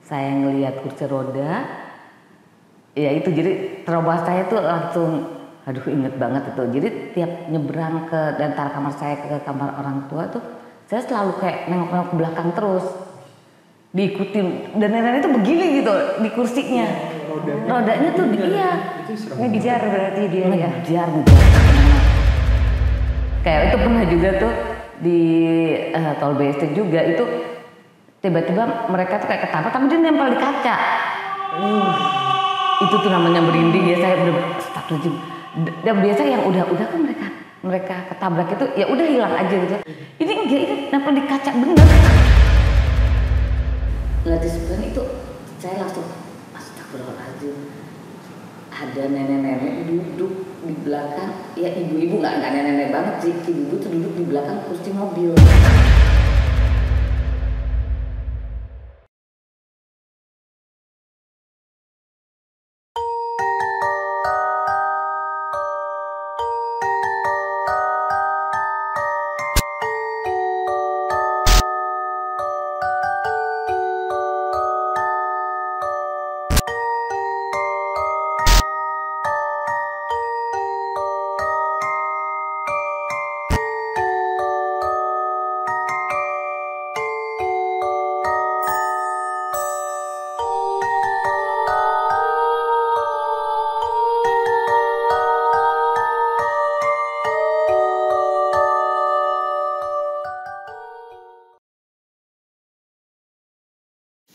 saya ngelihat kursi roda, ya itu jadi trauma saya tuh langsung, aduh inget banget itu. Jadi tiap nyebrang ke antara kamar saya ke kamar orang tua tuh, saya selalu kayak nengok-nengok ke belakang terus, diikutin. Dan nenek itu begini gitu di kursinya, rodanya tuh iya, ngejar berarti dia ya. ngejar. Kayak itu pernah juga tuh di tol BSD juga itu. Tiba-tiba mereka tuh kayak ketabrak tapi dia nempel di kaca. Itu tuh namanya merinding ya, saya bener astagfirullahaladzim. Dan biasa yang udah kan mereka ketabrak itu ya udah hilang aja gitu. Ini enggak, ini nempel di kaca bener. Ngeliat di sebelah itu saya langsung astagfirullahaladzim. Ada nenek-nenek duduk di belakang, ya ibu-ibu nggak nenek-nenek banget sih, ibu-ibu tuh duduk di belakang kursi mobil.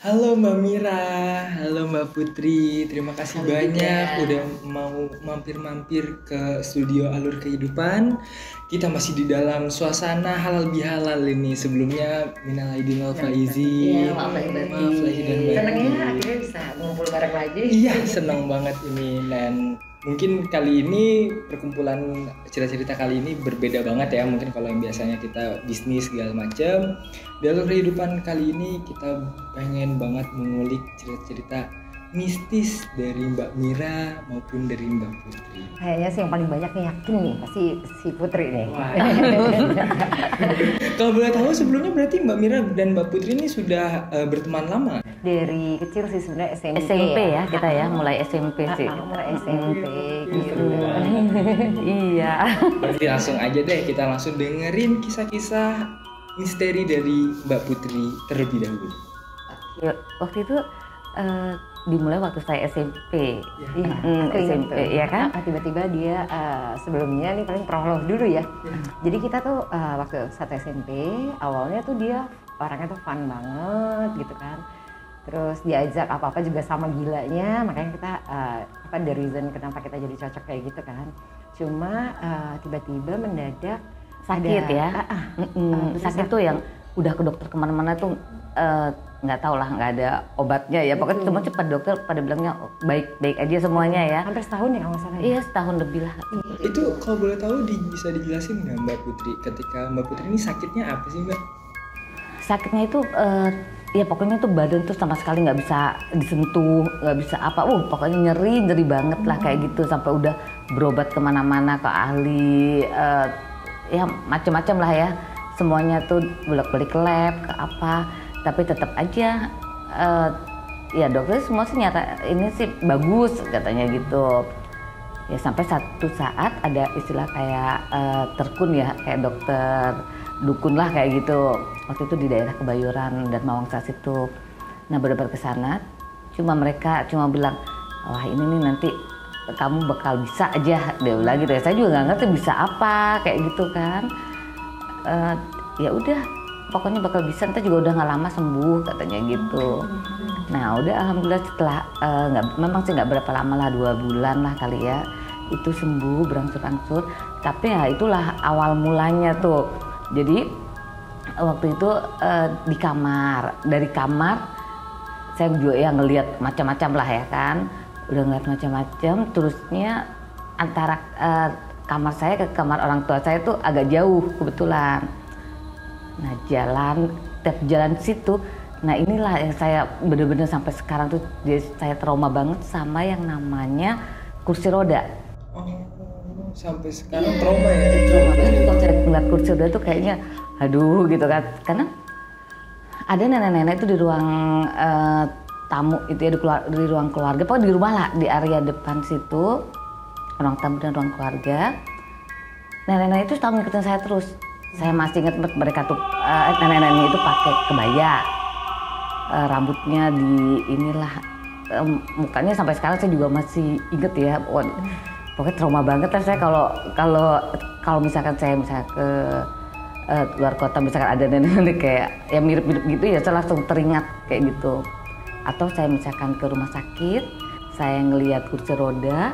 Halo Mbak Mira, halo Mbak Putri, terima kasih banyak udah mau mampir-mampir ke studio Alur Kehidupan. Kita masih di dalam suasana halal bihalal ini. Sebelumnya minal aidin wal faizin. Iya, maaf lahir dan batin. Senangnya akhirnya bisa ngumpul bareng lagi. Iya, senang banget ini. Dan mungkin kali ini perkumpulan cerita-cerita kali ini berbeda banget ya. Mungkin kalau yang biasanya kita bisnis segala macam, di Alur Kehidupan kali ini kita pengen banget mengulik cerita-cerita mistis dari Mbak Mira maupun dari Mbak Putri. Kayaknya sih yang paling banyak nih yakin nih pasti si Putri nih. Kalau boleh tahu sebelumnya berarti Mbak Mira dan Mbak Putri ini sudah berteman lama? Dari kecil sih sebenarnya SMP ya kita ya, mulai SMP sih. Mulai SMP gitu. Iya. Berarti langsung aja deh kita langsung dengerin kisah-kisah misteri dari Mbak Putri terlebih dahulu. Ya, waktu itu dimulai waktu saya SMP. SMP ya kan? Tiba-tiba dia sebelumnya nih paling prolog dulu ya. Jadi kita tuh waktu satu SMP awalnya tuh dia orangnya tuh fun banget gitu kan. Terus diajak apa-apa juga sama gilanya, makanya kita the reason kenapa kita jadi cocok kayak gitu kan. Cuma tiba-tiba mendadak sakit ya. Sakit tuh yang udah ke dokter kemana-mana tuh nggak tahu lah, nggak ada obatnya ya. Pokoknya cuma cepat dokter pada bilangnya baik-baik aja semuanya ya. Hampir setahun ya kalau nggak salah. Iya, setahun lebih lah. Itu kalau boleh tahu bisa dijelasin nggak Mbak Putri, ketika Mbak Putri ini sakitnya apa sih Mbak? Sakitnya itu ya pokoknya tuh badan tuh sama sekali nggak bisa disentuh, nggak bisa apa. Pokoknya nyeri banget lah kayak gitu, sampai udah berobat kemana-mana ke ahli, ya macam-macam lah ya. Semuanya tuh bolak-balik lab ke apa. Tapi tetap aja ya dokter semua sih nyata ini sih bagus katanya gitu. Ya sampai satu saat ada istilah kayak terkun ya, kayak dokter dukun lah kayak gitu. Waktu itu di daerah Kebayoran dan Mawangsa situ. Nah berobat ke sana, mereka cuma bilang, wah ini nih nanti kamu bakal bisa aja, dia bilang gitu ya. Saya juga nggak ngerti bisa apa kayak gitu kan. Ya udah, pokoknya bakal bisa, ntar juga udah nggak lama sembuh katanya gitu. Nah udah alhamdulillah setelah memang sih nggak berapa lama lah, 2 bulan lah kali ya, itu sembuh berangsur-angsur. Tapi ya itulah awal mulanya tuh. Jadi waktu itu di kamar, dari kamar saya juga ya ngelihat macam-macam lah ya kan, udah ngeliat macam-macam. Terusnya antara kamar saya ke kamar orang tua saya tuh agak jauh kebetulan. Nah tiap jalan situ, nah inilah yang saya bener-bener sampai sekarang tuh saya trauma banget sama yang namanya kursi roda. Oh, sampai sekarang trauma ya? Trauma banget kalau saya ngeliat kursi roda tuh kayaknya aduh gitu kan. Karena ada nenek-nenek itu di ruang tamu itu ya di ruang keluarga, pokoknya di rumah lah, di area depan situ, ruang tamu dan ruang keluarga. Nenek-nenek itu selalu ngikutin saya terus. Saya masih ingat mereka tuh, nenek-nenek itu pakai kebaya, rambutnya di inilah, mukanya sampai sekarang saya juga masih inget ya. Pokoknya trauma banget lah saya kalau misalkan saya ke luar kota, misalkan ada nenek-nenek kayak yang mirip-mirip gitu ya, saya langsung teringat kayak gitu. Atau saya misalkan ke rumah sakit, saya ngelihat kursi roda,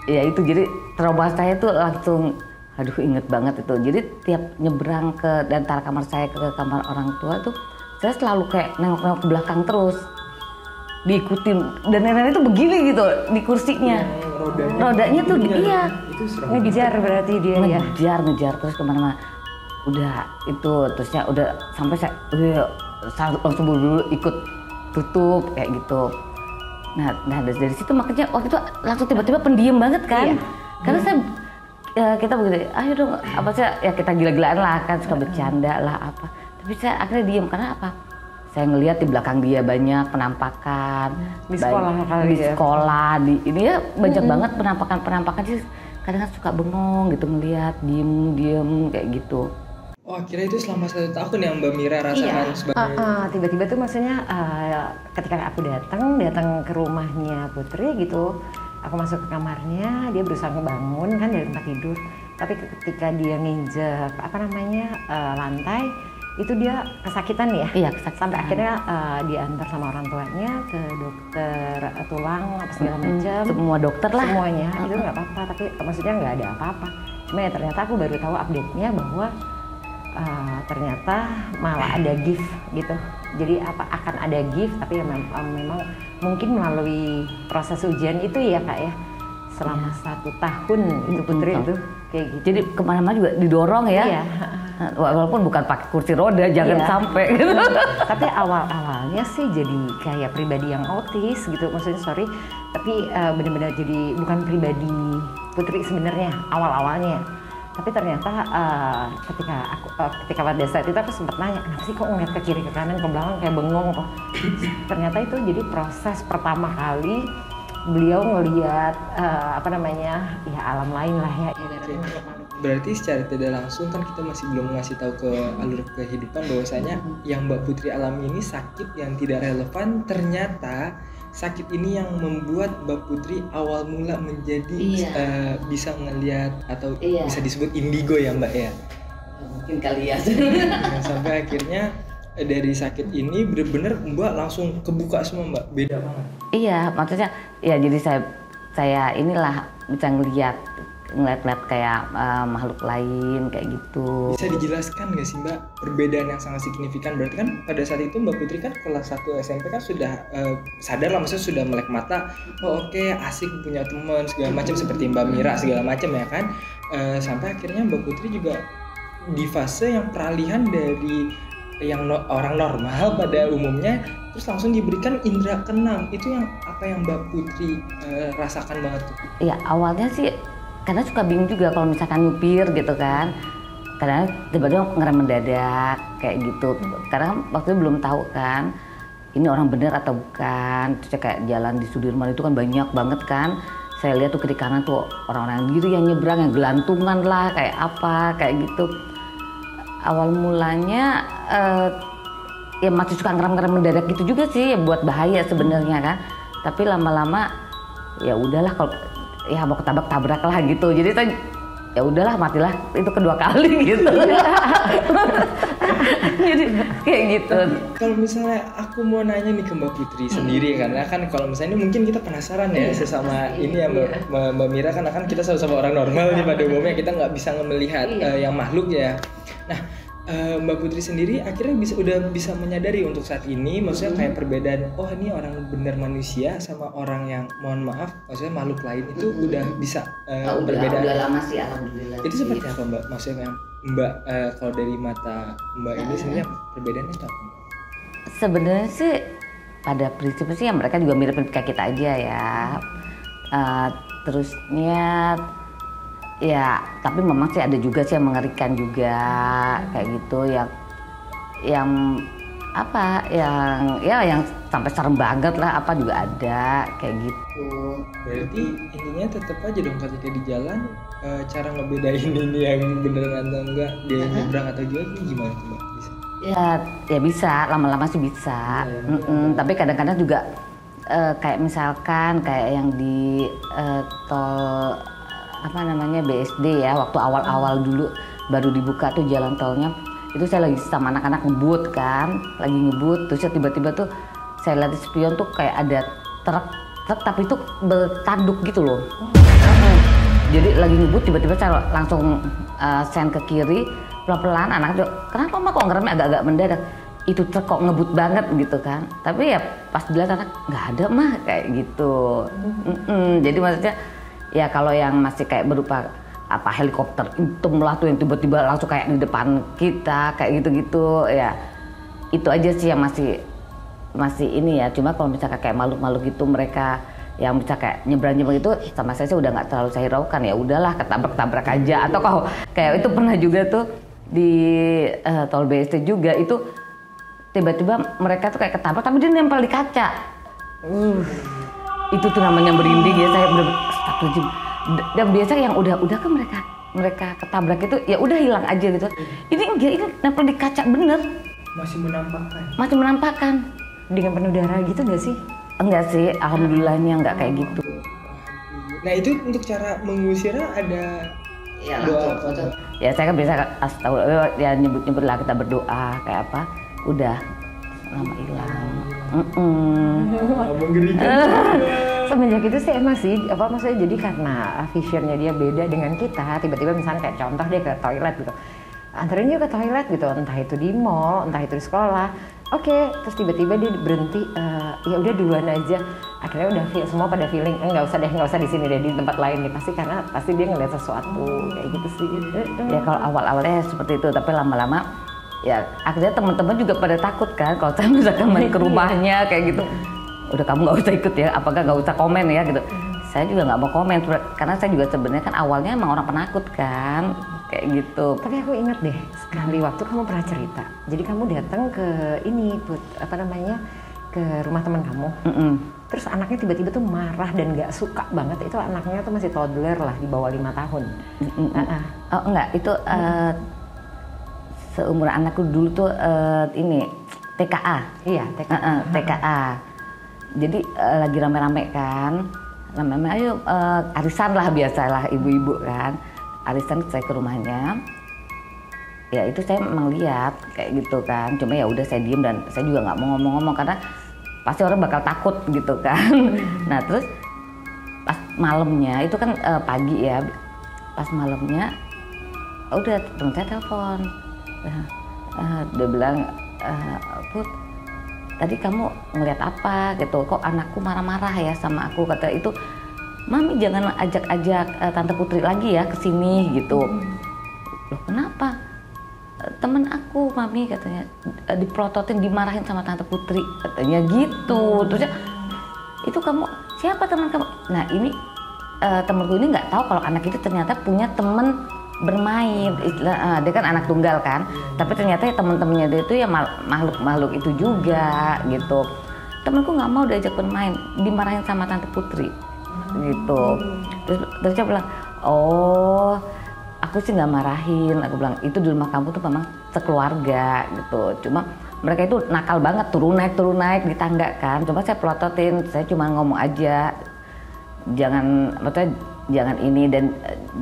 ya itu jadi trauma saya tuh langsung, aduh inget banget itu. Jadi tiap nyebrang ke antara kamar saya ke kamar orang tua tuh, saya selalu kayak nengok-nengok ke belakang terus, diikutin. Dan nenek-nenek itu begini gitu di kursinya, rodanya tuh iya, ngejar berarti dia ya, ngejar terus kemana-mana. Udah itu terusnya udah sampai saya langsung buru-buru ikut tutup kayak gitu. Nah dari situ makanya waktu itu langsung tiba-tiba pendiam banget kan, karena saya kita begitu, ayo dong apa sih ya, kita gila-gilaan lah kan, suka bercanda lah apa, tapi saya akhirnya diem karena apa? Saya ngelihat di belakang dia banyak penampakan di sekolah di sekolah, di ini ya banyak banget penampakan sih. Kadang suka bengong gitu ngelihat, diem kayak gitu. Oh, akhirnya itu selama 1 tahun yang Mbak Mira rasakan sebagai... tiba-tiba tuh maksudnya ketika aku datang ke rumahnya Putri gitu, aku masuk ke kamarnya, dia berusaha ngebangun kan dari tempat tidur, tapi ketika dia nginjek lantai, itu dia kesakitan ya? Iya, kesakitan. Sampai akhirnya diantar sama orang tuanya ke dokter tulang apa segala macam. Semua dokter lah. Semuanya, itu nggak apa-apa, tapi maksudnya nggak ada apa-apa. Cuma ya ternyata aku baru tahu update-nya bahwa ternyata malah ada gift gitu. Jadi akan ada gift, tapi ya memang mungkin melalui proses ujian itu ya Kak ya, selama 1 tahun itu Putri itu kayak gitu. Jadi kemana-mana juga didorong ya. Iya. Walaupun bukan pakai kursi roda, jangan sampai gitu. Tapi awalnya sih jadi kayak pribadi yang autis gitu, maksudnya tapi benar-benar jadi bukan pribadi Putri sebenarnya awal-awalnya. Tapi ternyata ketika pada saat itu aku sempat nanya, kenapa sih kok ngeliat ke kiri ke kanan ke belakang kayak bengong kok. Ternyata itu jadi proses pertama kali beliau ngelihat ya alam lain lah ya. Berarti secara tidak langsung kan kita masih belum ngasih tahu ke alur kehidupan bahwasanya yang Mbak Putri alami ini sakit yang tidak relevan. Ternyata sakit ini yang membuat Mbak Putri awal mula menjadi bisa ngelihat atau bisa disebut indigo ya Mbak ya. Mungkin kali ya. Sampai akhirnya dari sakit ini benar-benar Mbak langsung kebuka semua Mbak, beda banget. Iya, maksudnya ya jadi saya inilah bisa ngelihat kayak makhluk lain kayak gitu. Bisa dijelaskan nggak sih Mbak perbedaan yang sangat signifikan? Berarti kan pada saat itu Mbak Putri kan kelas 1 SMP kan sudah sadar lah, maksudnya sudah melek mata, oke, asik punya teman segala macam seperti Mbak Mira segala macam ya kan. Sampai akhirnya Mbak Putri juga di fase yang peralihan dari yang orang normal pada umumnya, terus langsung diberikan indera keenam. Itu yang apa yang Mbak Putri rasakan banget tuh? Ya awalnya sih karena suka bingung juga kalau misalkan nyupir gitu kan, kadang tiba-tiba ngerem mendadak kayak gitu. Karena waktu itu belum tahu kan ini orang bener atau bukan. Terus kayak jalan di Sudirman itu kan banyak banget kan, saya lihat tuh kiri kanan tuh orang-orang diri yang nyebrang, yang gelantungan lah kayak apa kayak gitu. Awal mulanya ya masih suka ngerem mendadak gitu juga sih, ya buat bahaya sebenarnya kan. Tapi lama-lama ya udahlah, kalau ya mau ketabrak-tabrak lah gitu. Jadi ya udahlah, matilah itu kedua kali gitu. Jadi kayak gitu. Kalau misalnya aku mau nanya nih ke Mbak Putri sendiri, karena kan kalau misalnya ini mungkin kita penasaran ya sesama ini ya Mbak Mira, kan kita sama-sama orang normal nih pada umumnya, kita nggak bisa melihat yang makhluk ya. Nah, Mbak Putri sendiri akhirnya udah bisa menyadari untuk saat ini, maksudnya kayak perbedaan, oh ini orang benar manusia sama orang yang mohon maaf maksudnya makhluk lain itu udah bisa berbeda. Udah lama sih alhamdulillah. Itu seperti apa Mbak? Maksudnya Mbak kalau dari mata Mbak ini sebenarnya perbedaannya itu apa? Sebenarnya sih pada prinsipnya sih ya mereka juga mirip kayak kita aja ya. Terusnya ya, tapi memang sih ada juga sih yang mengerikan juga kayak gitu, yang apa yang sampai serem banget lah, apa juga ada kayak gitu. Berarti intinya tetap aja dong ketika di jalan cara ngebedain ini yang beneran atau enggak, dia nyebrang atau gimana tuh Mbak? Bisa? Ya bisa, lama-lama sih bisa. Tapi kadang-kadang juga kayak misalkan kayak yang di tol apa namanya BSD ya, waktu awal-awal dulu baru dibuka tuh jalan tolnya, itu saya lagi sama anak-anak ngebut kan, lagi ngebut, terus tiba-tiba tuh saya lihat di spion tuh kayak ada truk tapi itu bertanduk gitu loh. Jadi lagi ngebut tiba-tiba saya langsung sen ke kiri pelan-pelan, anak tuh kenapa mah kok ngeremnya agak-agak mendadak, itu truk kok ngebut banget gitu kan, tapi ya pas dilihat anak nggak ada mah kayak gitu. Jadi maksudnya ya kalau yang masih kayak berupa apa helikopter hitam lah tuh yang tiba-tiba langsung kayak di depan kita kayak gitu-gitu ya, itu aja sih yang masih ini ya. Cuma kalau misalkan kayak makhluk-makhluk gitu mereka yang bisa kayak nyebrang itu sama saya sih udah nggak terlalu saya hiraukan, ya udahlah ketabrak-tabrak aja. Atau kalau kayak itu pernah juga tuh di tol BSD juga, itu tiba-tiba mereka tuh kayak ketabrak tapi dia nempel di kaca. Itu tuh namanya merinding ya, saya bener-bener astagfirullahaladzim. Dan biasa yang udah kan mereka ketabrak itu ya udah hilang aja gitu. Ini enggak, ini nempel di kaca bener. Masih menampakkan. Dengan penuh darah gitu nggak sih? Enggak sih, alhamdulillahnya enggak kayak gitu. Nah itu untuk cara mengusirnya ada doa apa? Ya saya kan biasa astagfirullah ya, nyebut lah kita berdoa kayak apa, udah lama hilang. Semenjak itu sih emang sih apa maksudnya, jadi karena visionnya dia beda dengan kita, tiba-tiba misalnya kayak contoh dia ke toilet gitu, anterin dia ke toilet gitu, entah itu di mall, entah itu di sekolah, oke, terus tiba-tiba dia berhenti, ya udah duluan aja, akhirnya udah semua pada feeling nggak usah di sini deh, di tempat lain nih, pasti dia ngeliat sesuatu kayak gitu sih. Ya kalau awal-awalnya seperti itu, tapi lama-lama ya akhirnya teman-teman juga pada takut kan kalau saya misalkan main ke rumahnya kayak gitu, udah kamu nggak usah ikut ya, apakah nggak usah komen ya gitu. Saya juga nggak mau komen karena saya juga sebenarnya kan awalnya emang orang penakut kan kayak gitu. Tapi aku ingat deh sekali waktu kamu pernah cerita, jadi kamu datang ke ini ke rumah teman kamu, terus anaknya tiba-tiba tuh marah dan nggak suka banget, itu anaknya tuh masih toddler lah, di bawah 5 tahun. Oh enggak, itu seumuran anakku dulu tuh ini TKA. Iya, TKA. TKA. Jadi lagi rame-rame kan, ayo arisan lah, biasalah ibu-ibu kan, arisan saya ke rumahnya. Ya itu saya memang lihat kayak gitu kan, cuma ya udah saya diem dan saya juga nggak mau ngomong-ngomong karena pasti orang bakal takut gitu kan. Nah terus pas malamnya itu kan pagi ya, pas malamnya udah teman saya telepon. Dia bilang, Put, tadi kamu ngeliat apa gitu, kok anakku marah-marah ya sama aku, kata itu, Mami jangan ajak-ajak Tante Putri lagi ya ke sini gitu. Loh kenapa? Temen aku Mami katanya diprototin, dimarahin sama Tante Putri katanya gitu. Terusnya itu kamu siapa teman kamu? Nah ini temenku ini nggak tahu kalau anak itu ternyata punya temen bermain, dia kan anak tunggal kan, tapi ternyata ya teman-temannya dia itu ya makhluk itu juga gitu. Temanku nggak mau diajak bermain, dimarahin sama Tante Putri gitu. Terus dia bilang, oh aku sih nggak marahin, aku bilang itu di rumah kamu tuh memang sekeluarga gitu, cuma mereka itu nakal banget, turun naik di tangga kan. Coba saya pelototin, saya cuma ngomong aja, jangan ini dan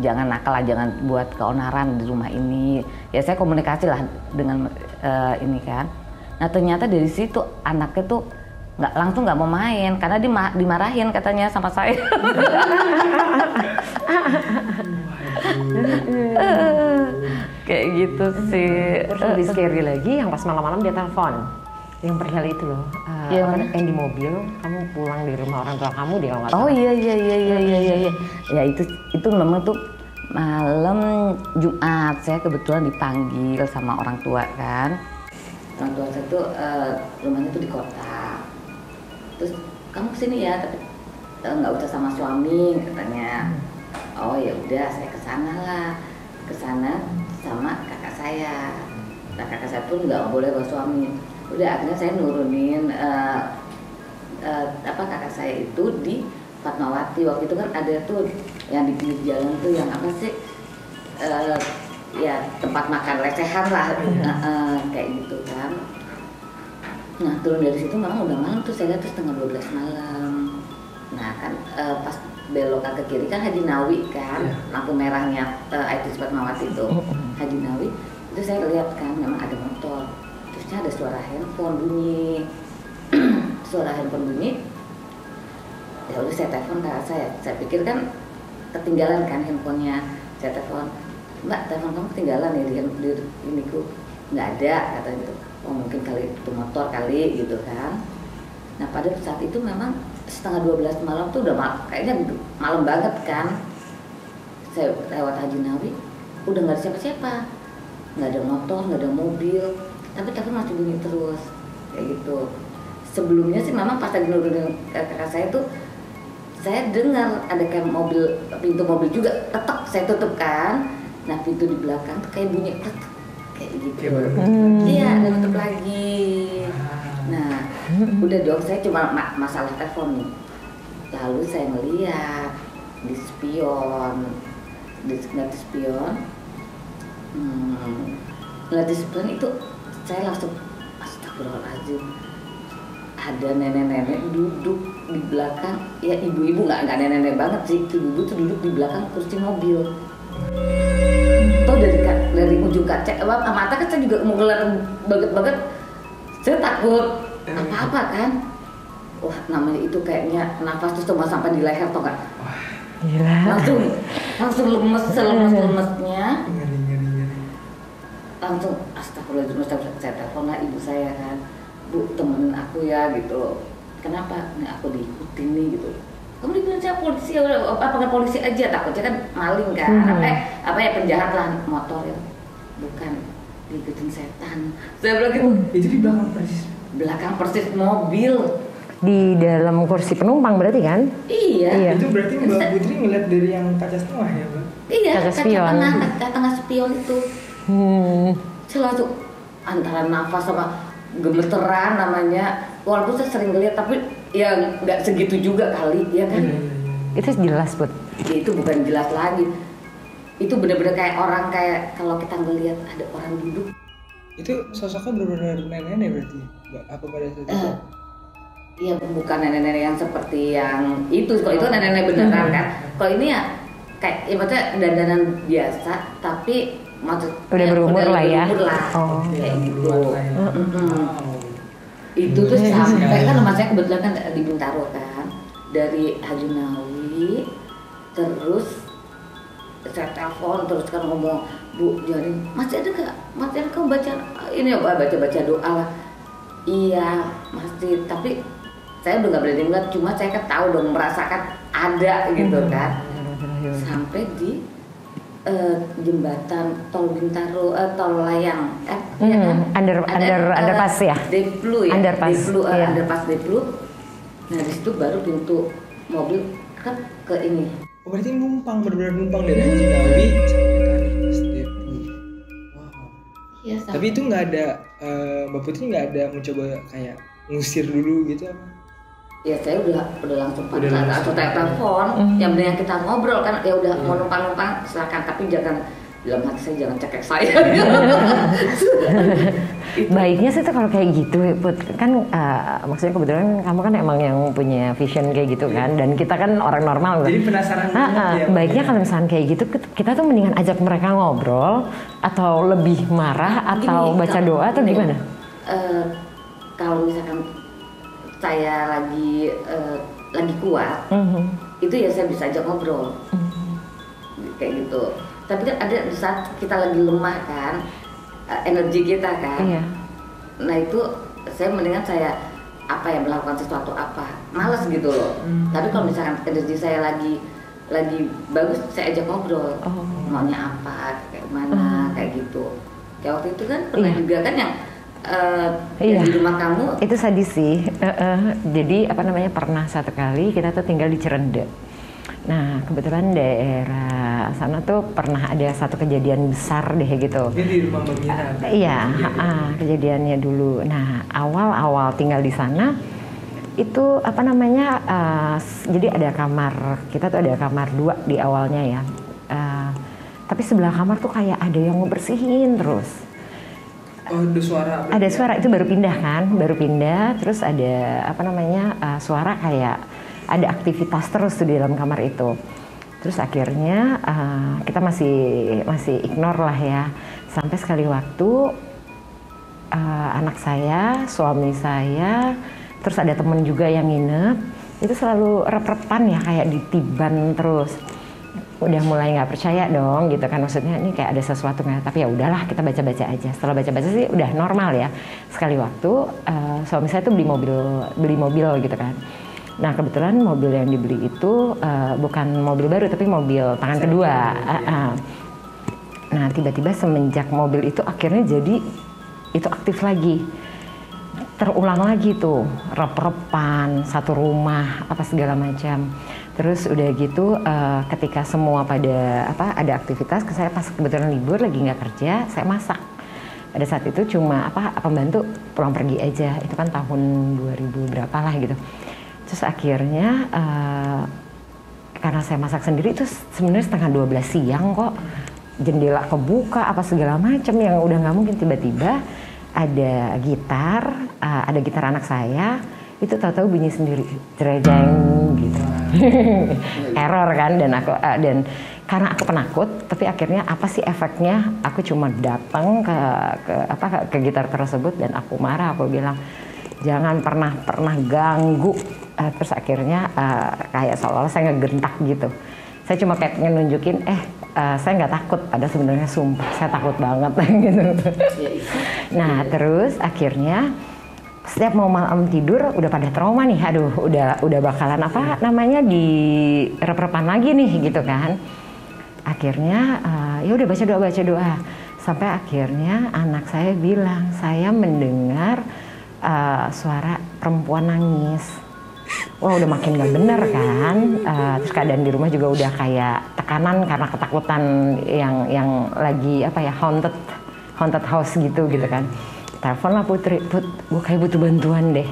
jangan nakal lah, jangan buat keonaran di rumah ini. Ya saya komunikasi lah dengan ini kan. Nah ternyata dari situ anaknya tuh langsung nggak mau main karena dimarahin katanya sama saya. Kayak gitu sih. Terus lebih scary lagi yang pas malam-malam dia telepon. Yang perihal itu loh, yang di mobil, kamu pulang di rumah orang tua kamu, dia nggak tahu. Oh iya. Ya itu memang tuh malam Jumat, saya kebetulan dipanggil sama orang tua kan. Orang tua saya tuh rumahnya tuh di kota. Terus kamu kesini ya, tapi nggak usah sama suami katanya. Oh ya udah, saya kesana sama kakak saya. Nah kakak saya pun nggak boleh bawa suami. Udah akhirnya saya nurunin kakak saya itu di Fatmawati. Waktu itu kan ada tuh yang di pinggir jalan tuh yang apa sih, ya tempat makan recehan lah, kayak gitu kan. Nah turun dari situ memang udah malam tuh, saya lihat tuh setengah 12 malam. Nah kan pas belokan ke kiri kan Haji Nawi kan, lampu merahnya IT Fatmawati itu Haji Nawi. Itu saya lihat kan memang ada motor, terusnya ada suara handphone bunyi. Suara handphone bunyi, ya udah saya telepon kakak saya pikir kan ketinggalan kan handphonenya. Saya telepon, Mbak, telepon kamu ketinggalan ya di ini ku. Nggak ada, kata gitu. Oh mungkin kali itu motor kali gitu kan. Nah pada saat itu memang setengah 12 malam tuh udah kayaknya malam banget kan. Saya lewat Haji Nawi, udah nggak ada siapa-siapa, nggak ada motor, nggak ada mobil, tapi masih bunyi terus kayak gitu. Sebelumnya sih memang pas lagi nurunin kakak saya tuh, saya dengar ada kayak mobil, pintu mobil juga ketok, saya tutup kan. Nah pintu di belakang tuh kayak bunyi ketok kayak gitu. Iya, ada tutup lagi. Nah udah dong, saya cuma masalah telepon nih. Lalu saya ngeliat di spion, ngeliat di spion itu saya langsung astagfirullahaladzim. Ada nenek-nenek duduk di belakang, ya ibu-ibu nggak nenek-nenek banget sih, ibu-ibu tuh duduk di belakang kursi mobil. Tuh dari ujung kaca, mata kan saya juga mau ngeliat banget, saya takut apa-apa kan. Wah namanya itu kayaknya nafas tuh cuma sampai di leher tau nggak? Gila. Langsung lemes-lemesnya. Langsung astagfirullahaladzim, saya telepon lah ibu saya kan. Bu, temen aku ya gitu. Kenapa? Nih aku diikutin nih gitu. Kamu dibilang siapa polisi ya? Panggil polisi aja, takutnya kan maling kan. Apa ya penjahat lah motor itu. Bukan, diikutin setan. Saya bilang gitu. Itu di belakang persis. Belakang persis mobil. Di dalam kursi penumpang berarti kan? Iya. Itu berarti Mbak Putri ngeliat dari yang kaca setengah ya, Mbak? Iya, kaca tengah spion itu. Saya langsung antara nafas sama gemeteran namanya, walaupun saya sering ngeliat tapi ya nggak segitu juga kali ya kan. Itu jelas Put. Ya, itu bukan jelas lagi, itu benar-benar kayak orang, kayak kalau kita ngeliat ada orang duduk. Itu sosoknya benar-benar nenek-nenek berarti, Mbak? Apa pada saat itu? Iya, bukan nenek-nenek yang seperti yang itu, kalau itu nenek-nenek beneran kan. Kalau ini ya kayak, ya maksudnya dandanan biasa tapi maksud udah berumur lah ya. Oh, kayak gitu. Itu tuh sampai kan rumah saya kebetulan kan di Bintaro kan, dari Haji Nawi, terus saya telepon terus kan ngomong, Bu, jadi masih ada nggak? Masih ada kamu baca ini ya, baca doa? Iya masih, tapi saya udah nggak berani ngeliat, cuma saya kan tahu dong, merasakan ada gitu kan. Sampai di jembatan tol Bintaro, tol layang, ya kan? Underpass ya? Deplu ya? Underpass Deplu. Nah di situ baru pintu mobil kan ke ini. Oh berarti numpang, benar-benar numpang dari Haji Nawi sampai ke Underpass Deplu. Wow. Iya, Tapi itu nggak ada, Mbak Putri nggak ada mencoba kayak ngusir dulu gitu apa? Ya saya udah langsung langsung telepon. Yang benar kita ngobrol kan, ya udah mau numpang silakan, tapi jangan, dalam hati saya jangan cekek saya. Baiknya sih tuh kalau kayak gitu Put, kan maksudnya kebetulan kamu kan emang yang punya vision kayak gitu kan, dan kita kan orang normal. Jadi penasaran ya, baiknya kalau misalnya kayak gitu kita tuh mendingan ajak mereka ngobrol, atau lebih marah, atau baca doa, atau gimana? Kalau misalkan saya lagi kuat, itu ya saya bisa ajak ngobrol, kayak gitu. Tapi kan ada di saat kita lagi lemah kan, energi kita kan. Iya. Nah itu saya mendingan saya melakukan sesuatu malas gitu loh. Tapi kalau misalkan energi saya lagi bagus, saya ajak ngobrol. Maunya apa, kayak mana, kayak gitu. Kayak waktu itu kan pernah juga kan yang di rumah kamu. Itu sadis sih. Jadi pernah satu kali kita tuh tinggal di Cirende. Nah kebetulan daerah sana tuh pernah ada satu kejadian besar deh gitu. Ini di rumah Mbak Mira. Iya, kejadiannya dulu. Nah awal-awal tinggal di sana itu apa namanya? Jadi ada kamar, kita tuh ada kamar 2 di awalnya ya. Tapi sebelah kamar tuh kayak ada yang ngebersihin terus. Oh, ada suara. Ada suara, itu baru pindah kan, baru pindah. Terus ada apa namanya? Suara kayak ada aktivitas terus tuh di dalam kamar itu. Terus akhirnya kita masih ignore lah ya. Sampai sekali waktu anak saya, suami saya, terus ada temen juga yang nginep, itu selalu rep-repan ya, kayak ditiban terus. Udah mulai nggak percaya dong gitu kan, maksudnya ini kayak ada sesuatu nggak, tapi ya udahlah kita baca-baca aja. Setelah baca-baca sih udah normal ya. Sekali waktu suami saya tuh beli mobil gitu kan. Nah kebetulan mobil yang dibeli itu bukan mobil baru tapi mobil tangan kedua. Nah tiba-tiba semenjak mobil itu akhirnya jadi itu aktif lagi, terulang lagi tuh rep-repan satu rumah apa segala macam. Terus udah gitu ketika semua pada ada aktivitas, saya pas kebetulan libur lagi nggak kerja, saya masak. Pada saat itu cuma pembantu pulang pergi aja, itu kan tahun 2000 berapa lah gitu. Terus akhirnya karena saya masak sendiri itu sebenarnya setengah 12 siang kok, jendela kebuka apa segala macam yang udah nggak mungkin. Tiba-tiba ada gitar anak saya itu tahu-tahu bunyi sendiri, jerejeng gitu. Error kan, dan karena aku penakut, tapi akhirnya apa sih efeknya? Aku cuma datang ke gitar tersebut dan aku marah, aku bilang jangan pernah ganggu. Terus akhirnya kayak seolah-olah saya ngegentak gitu. Saya cuma kayak pengen nunjukin, saya nggak takut, padahal sebenarnya sumpah saya takut banget gitu. Nah terus akhirnya setiap mau malam tidur udah pada trauma nih, aduh udah bakalan di rep-repan lagi nih gitu kan. Akhirnya ya udah baca doa sampai akhirnya anak saya bilang saya mendengar suara perempuan nangis. Wah udah makin gak bener kan. Terus keadaan di rumah juga udah kayak tekanan karena ketakutan yang lagi haunted house gitu kan. Telepon lah Putri, gue kayak butuh bantuan deh.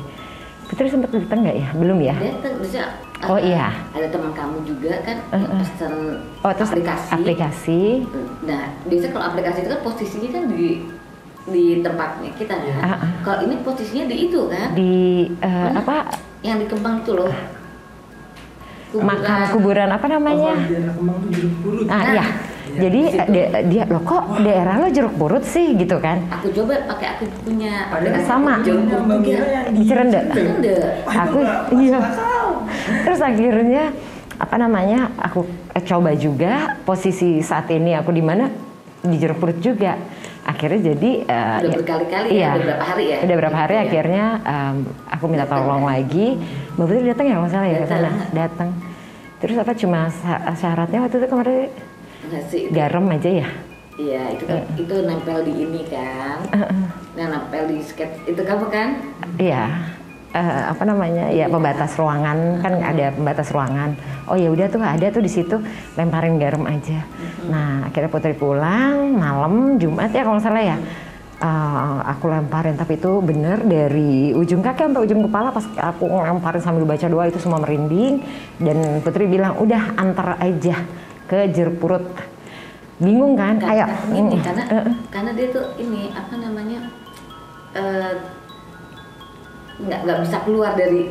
Putri sempat datang nggak ya? Belum ya? Datang, bisa. Oh iya. Ada teman kamu juga kan pesen terus aplikasi. Nah, biasanya kalau aplikasi itu kan posisinya kan di tempatnya kita kan. Kalau ini posisinya di itu kan? Di Yang di Kemang itu loh. Kuburan apa namanya? Daerah Kemang tuh Jeruk Purut. Iya. Jadi dia loh kok daerah lo Jeruk Purut sih gitu kan? Aku coba pakai aku punya aplikasi sama. Di Cirende. Aku iya. Terus akhirnya aku coba juga posisi saat ini aku di mana, di Jeruk Purut juga. Akhirnya jadi udah berkali-kali ya, udah berapa hari ya? Udah berapa hari akhirnya aku minta tolong lagi. Mbak Putri datang ya nggak salah ya ke sana. Datang. Terus cuma syaratnya waktu itu kemarin garam aja ya? Iya, itu nempel di ini kan. Nah, nempel di sketch itu kamu kan? Iya. Ya pembatas ruangan kan, ada pembatas ruangan. Oh ya udah tuh ada tuh di situ, lemparin garam aja. Nah akhirnya Putri pulang malam Jumat ya kalau nggak salah ya. Aku lemparin, tapi itu bener dari ujung kaki sampai ujung kepala. Pas aku lemparin sambil baca doa itu semua merinding. Dan Putri bilang udah antar aja ke Jeruk Purut. Bingung kan? Ayo. Karena dia tuh ini nggak bisa keluar dari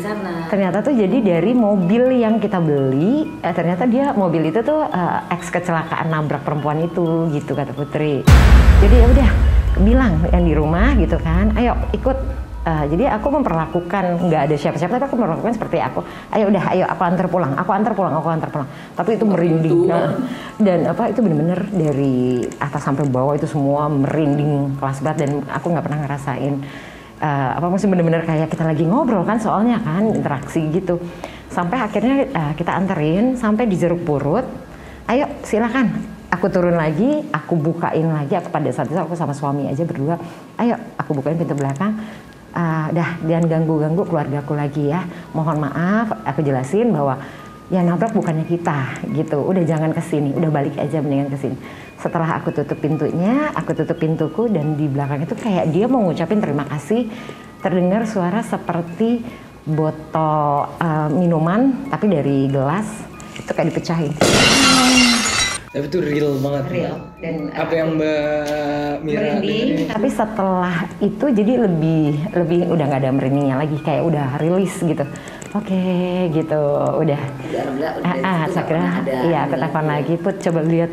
sana. Ternyata tuh jadi dari mobil yang kita beli, ternyata mobil itu tuh ex kecelakaan nabrak perempuan itu gitu kata Putri. Jadi ya udah bilang yang di rumah gitu kan, ayo ikut. Jadi aku memperlakukan nggak ada siapa-siapa, tapi aku memperlakukan seperti aku. Ayo aku antar pulang. Tapi itu merinding dan itu benar-benar dari atas sampai bawah itu semua merinding kelas berat, dan aku nggak pernah ngerasain. Maksudnya bener-bener kayak kita lagi ngobrol kan, soalnya kan interaksi gitu. Sampai akhirnya kita anterin sampai di Jeruk Purut. Ayo silakan. Aku turun lagi, aku bukain lagi. Pada saat itu aku sama suami aja berdua. Ayo aku bukain pintu belakang. Jangan ganggu-ganggu keluarga aku lagi ya. Mohon maaf, aku jelasin bahwa ya nabrak bukannya kita gitu, udah jangan kesini, udah balik aja mendingan kesini. Setelah aku tutup pintunya, aku tutup pintuku dan di belakang itu kayak dia mau ngucapin terima kasih, terdengar suara seperti botol minuman tapi dari gelas itu kayak dipecahin. Tapi itu real banget. Real. Dan apa yang Mbak Mira dengerin? Tapi setelah itu jadi lebih udah nggak ada merindingnya lagi, kayak udah rilis gitu. Oke, gitu, udah. Saya kira, iya, aku telepon lagi, Put, coba lihat,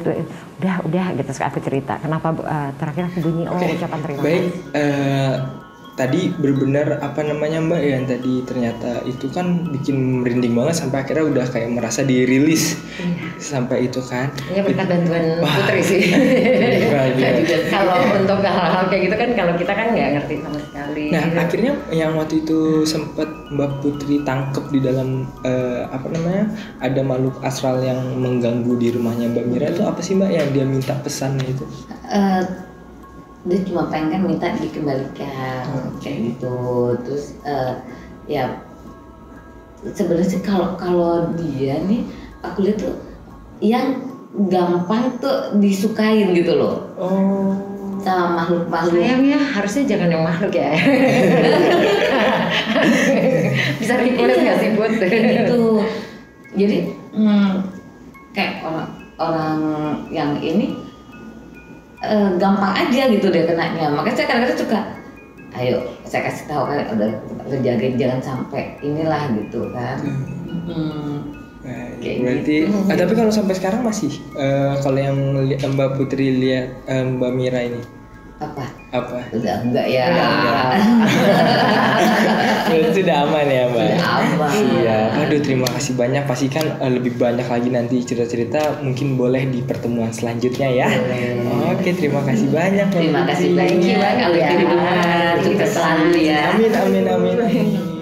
udah, gitu. Terus aku cerita, kenapa terakhir aku bunyi, ucapan terima kasih. Baik, tadi benar apa namanya Mbak yang tadi ternyata itu kan bikin merinding banget sampai akhirnya udah kayak merasa dirilis sampai itu kan. Ini berkat bantuan Putri sih. Kalau untuk hal-hal kayak gitu kan kalau kita kan nggak ngerti sama sekali. Nah akhirnya yang waktu itu sempat Mbak Putri tangkep di dalam apa namanya ada makhluk astral yang mengganggu di rumahnya Mbak Mira itu apa sih Mbak yang dia minta pesannya itu? Dia cuma pengen minta dikembalikan kayak gitu. Terus ya sebenarnya sih kalau dia nih aku lihat tuh yang gampang tuh disukain gitu loh. Sama makhluk-makhluk. Sayangnya harusnya jangan yang makhluk ya. Bisa dikulit nggak sih Put? Gitu. Jadi kayak orang yang ini gampang aja gitu deh kenanya. Makanya saya kadang-kadang suka, ayo saya kasih tahu kan udah ngejagain jangan sampai inilah gitu kan. Berarti tapi kalau sampai sekarang masih kalau yang Mbak Putri lihat Mbak Mira ini apa? Udah enggak ya. Sudah aman ya Mbak. Sudah aman. Iya. Aduh terima kasih banyak. Pastikan lebih banyak lagi nanti cerita-cerita mungkin boleh di pertemuan selanjutnya ya. Oke terima kasih banyak. Terima kasih banyak. Kalau ya. Sukses selalu ya. Amin.